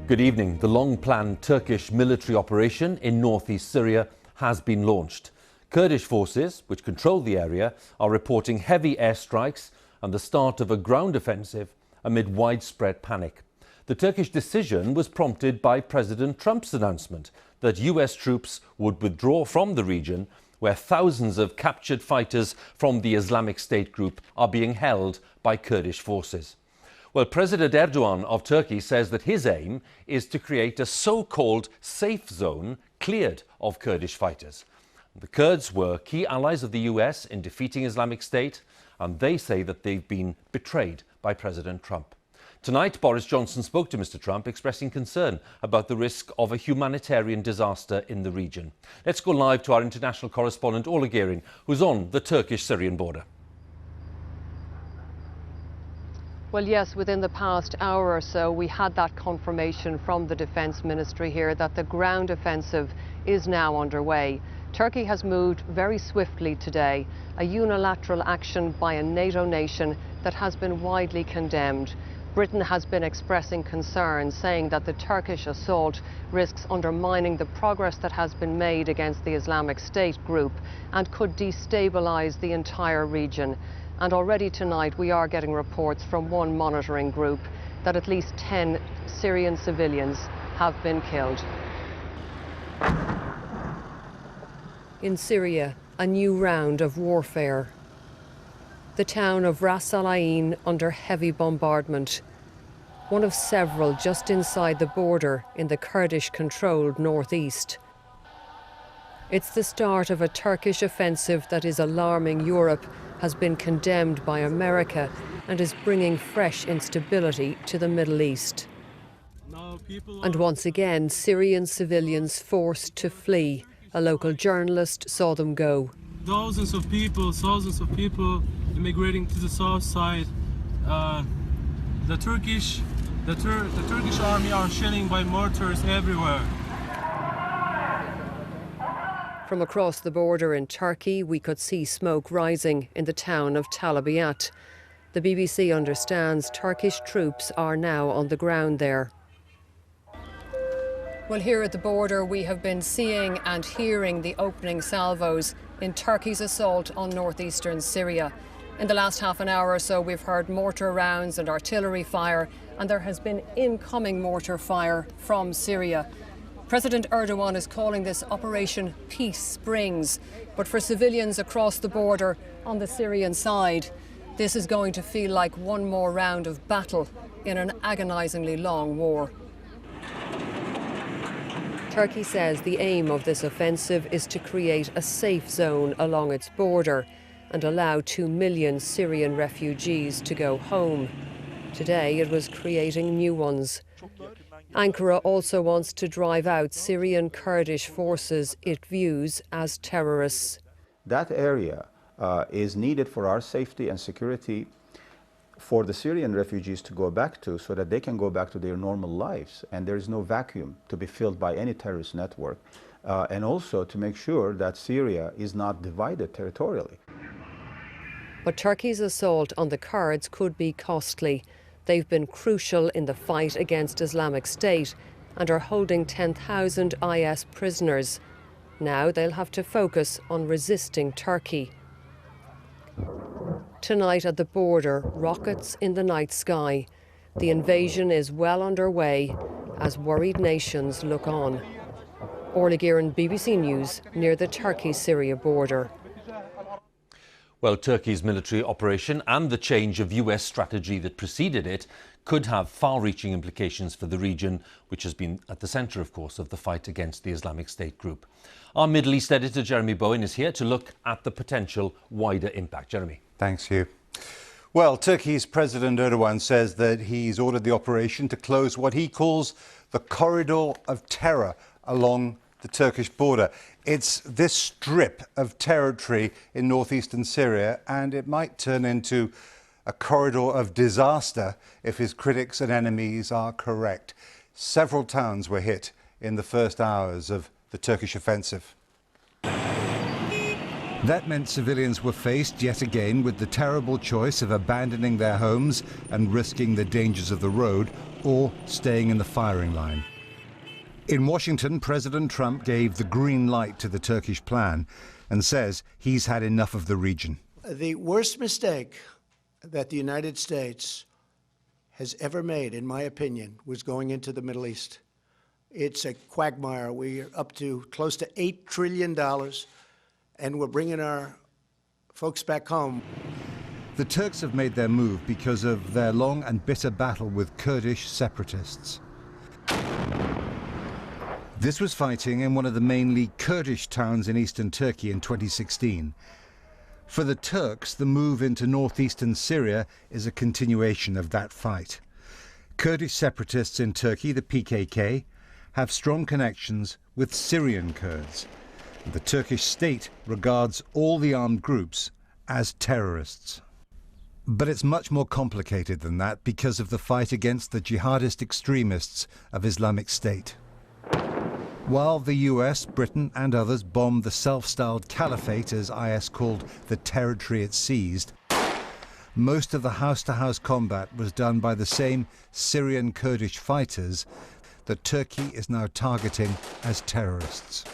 Good evening. The long-planned Turkish military operation in northeast Syria has been launched. Kurdish forces, which control the area, are reporting heavy airstrikes and the start of a ground offensive amid widespread panic. The Turkish decision was prompted by President Trump's announcement that US troops would withdraw from the region, where thousands of captured fighters from the Islamic State group are being held by Kurdish forces. Well, President Erdogan of Turkey says that his aim is to create a so-called safe zone cleared of Kurdish fighters. The Kurds were key allies of the US in defeating Islamic State, and they say that they've been betrayed by President Trump. Tonight, Boris Johnson spoke to Mr. Trump, expressing concern about the risk of a humanitarian disaster in the region. Let's go live to our international correspondent, Orla, Guerin, who's on the Turkish-Syrian border. Well, yes, within the past hour or so, we had that confirmation from the Defence Ministry here that the ground offensive is now underway. Turkey has moved very swiftly today, a unilateral action by a NATO nation that has been widely condemned. Britain has been expressing concern, saying that the Turkish assault risks undermining the progress that has been made against the Islamic State group and could destabilise the entire region. And already tonight we are getting reports from one monitoring group that at least 10 Syrian civilians have been killed. In Syria, a new round of warfare. The town of Ras Al Ain under heavy bombardment. One of several just inside the border in the Kurdish-controlled northeast. It's the start of a Turkish offensive that is alarming Europe, has been condemned by America and is bringing fresh instability to the Middle East. And once again, Syrian civilians forced to flee. A local journalist saw them go. Thousands of people immigrating to the south side. The Turkish army are shelling by mortars everywhere. From across the border in Turkey, we could see smoke rising in the town of Talabiyat. The BBC understands Turkish troops are now on the ground there. Well, here at the border, we have been seeing and hearing the opening salvos in Turkey's assault on northeastern Syria. In the last half an hour or so, we've heard mortar rounds and artillery fire, and there has been incoming mortar fire from Syria. President Erdogan is calling this Operation Peace Springs, but for civilians across the border on the Syrian side, this is going to feel like one more round of battle in an agonisingly long war. Turkey says the aim of this offensive is to create a safe zone along its border and allow 2 million Syrian refugees to go home. Today it was creating new ones. Ankara also wants to drive out Syrian Kurdish forces it views as terrorists. That area is needed for our safety and security for the Syrian refugees to go back to, so that they can go back to their normal lives, and there is no vacuum to be filled by any terrorist network, and also to make sure that Syria is not divided territorially. But Turkey's assault on the Kurds could be costly. They've been crucial in the fight against Islamic State and are holding 10,000 IS prisoners. Now they'll have to focus on resisting Turkey. Tonight at the border, rockets in the night sky. The invasion is well underway as worried nations look on. Orla, Guerin, BBC News, near the Turkey-Syria border. Well, Turkey's military operation and the change of US strategy that preceded it could have far-reaching implications for the region, which has been at the centre, of course, of the fight against the Islamic State group. Our Middle East editor, Jeremy Bowen, is here to look at the potential wider impact. Jeremy. Thanks, Hugh. Well, Turkey's President Erdogan says that he's ordered the operation to close what he calls the corridor of terror along the Turkish border. It's this strip of territory in northeastern Syria, and it might turn into a corridor of disaster if his critics and enemies are correct. Several towns were hit in the first hours of the Turkish offensive. That meant civilians were faced yet again with the terrible choice of abandoning their homes and risking the dangers of the road, or staying in the firing line. In Washington, President Trump gave the green light to the Turkish plan and says he's had enough of the region. The worst mistake that the United States has ever made, in my opinion, was going into the Middle East. It's a quagmire. We're up to close to $8 trillion, and we're bringing our folks back home. The Turks have made their move because of their long and bitter battle with Kurdish separatists. This was fighting in one of the mainly Kurdish towns in eastern Turkey in 2016. For the Turks, the move into northeastern Syria is a continuation of that fight. Kurdish separatists in Turkey, the PKK, have strong connections with Syrian Kurds. The Turkish state regards all the armed groups as terrorists. But it's much more complicated than that because of the fight against the jihadist extremists of Islamic State. While the US, Britain and others bombed the self-styled caliphate, as IS called the territory it seized, most of the house-to-house combat was done by the same Syrian Kurdish fighters that Turkey is now targeting as terrorists.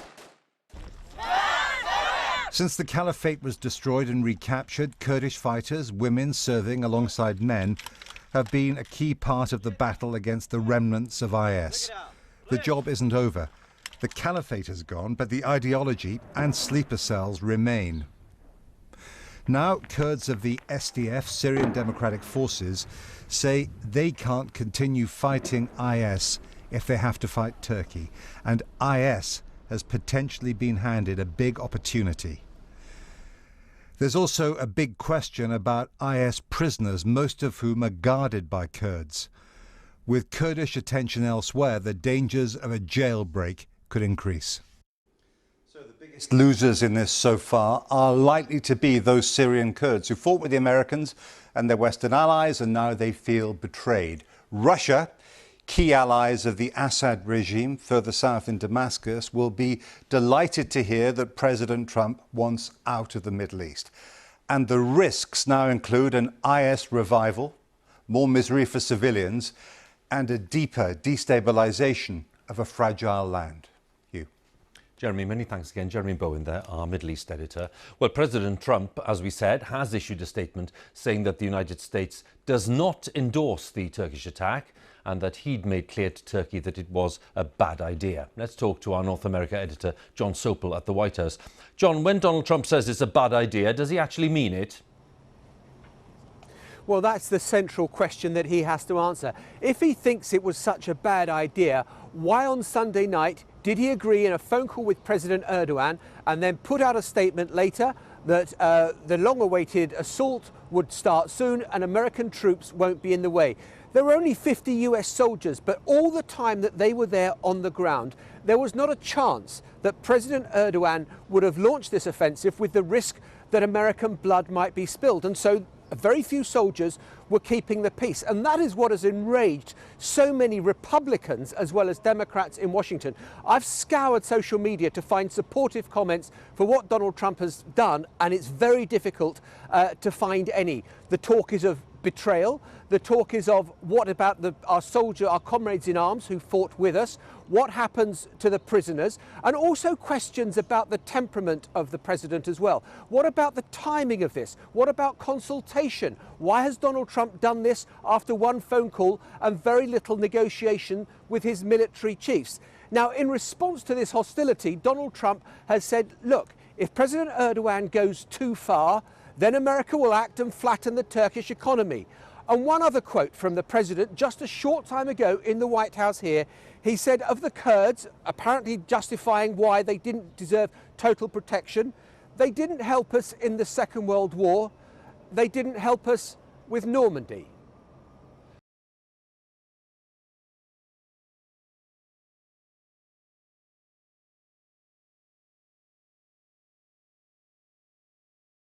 Since the caliphate was destroyed and recaptured, Kurdish fighters, women serving alongside men, have been a key part of the battle against the remnants of IS. The job isn't over. The caliphate is gone, but the ideology and sleeper cells remain. Now, Kurds of the SDF, Syrian Democratic Forces, say they can't continue fighting IS if they have to fight Turkey, and IS has potentially been handed a big opportunity. There's also a big question about IS prisoners, most of whom are guarded by Kurds. With Kurdish attention elsewhere, the dangers of a jailbreak could increase. So the biggest losers in this so far are likely to be those Syrian Kurds who fought with the Americans and their Western allies, and now they feel betrayed. Russia, key allies of the Assad regime further south in Damascus, will be delighted to hear that President Trump wants out of the Middle East. And the risks now include an IS revival, more misery for civilians, and a deeper destabilization of a fragile land. Jeremy, many thanks again. Jeremy Bowen there, our Middle East editor. Well, President Trump, as we said, has issued a statement saying that the United States does not endorse the Turkish attack and that he'd made clear to Turkey that it was a bad idea. Let's talk to our North America editor, Jon Sopel at the White House. John, when Donald Trump says it's a bad idea, does he actually mean it? Well, that's the central question that he has to answer. If he thinks it was such a bad idea, why on Sunday night did he agree in a phone call with President Erdogan and then put out a statement later that the long-awaited assault would start soon and American troops won't be in the way? There were only 50 US soldiers, but all the time that they were there on the ground, there was not a chance that President Erdogan would have launched this offensive with the risk that American blood might be spilled. And so very few soldiers were keeping the peace. And that is what has enraged so many Republicans as well as Democrats in Washington. I've scoured social media to find supportive comments for what Donald Trump has done, and it's very difficult to find any. The talk is of betrayal. The talk is of what about our comrades in arms who fought with us? What happens to the prisoners? And also questions about the temperament of the president as well. What about the timing of this? What about consultation? Why has Donald Trump done this after one phone call and very little negotiation with his military chiefs? Now, in response to this hostility, Donald Trump has said, look, if President Erdogan goes too far, then America will act and flatten the Turkish economy. And one other quote from the president just a short time ago in the White House here, he said of the Kurds, apparently justifying why they didn't deserve total protection, they didn't help us in the Second World War, they didn't help us with Normandy.